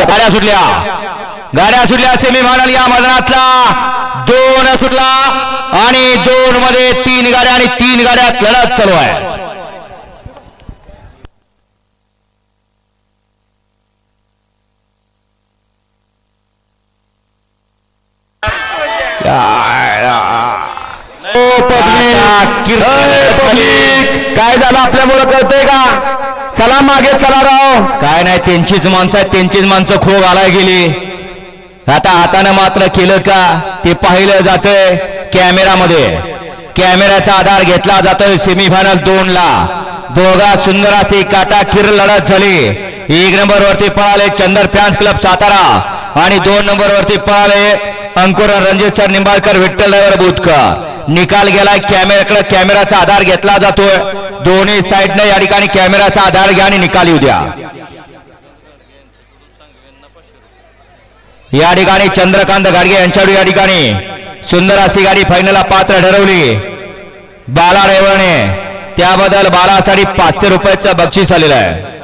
गाड्या सुटल्या सेमीफायनल या मैदानातला 2 सुटला आणि 2 मध्ये 3 गाड्या आणि 3 गाड्यात लढत चालू आहे. काय झालं आपल्यामुळे कळतंय का? चला मागे चला राव. काय नाही त्यांचीच माणसं आहेत, त्यांचीच माणसं खो घालाय गेली. आता हाताने मात्र केलं का ते पाहिलं जातंय कॅमेरामध्ये. कॅमेऱ्याचा आधार घेतला जातोय सेमीफायनल 2 ला. दोघा सुंदर अशी काटाकीर लढत झाली. 1 नंबर वरती पळाले चंदर फॅन्स क्लब सातारा आणि 2 नंबर वरती पळाले अंकुर रणजित सर निंबाळकर विठ्ठल नगर बुधकर. निकाल गेलाय कॅमेऱ्याकडे. कॅमेराचा आधार घेतला जातोय. दोन्ही साइडने या ठिकाणी कॅमेराचा आधार घ्या आणि निकाल येऊ द्या. या ठिकाणी चंद्रकांत गाडगे यांच्याकडे या ठिकाणी सुंदर अशी गाडी फायनलला पात्र ठरवली बाला रेवणे. त्याबद्दल बालासाठी 500 रुपयाचं बक्षीस आलेलं आहे.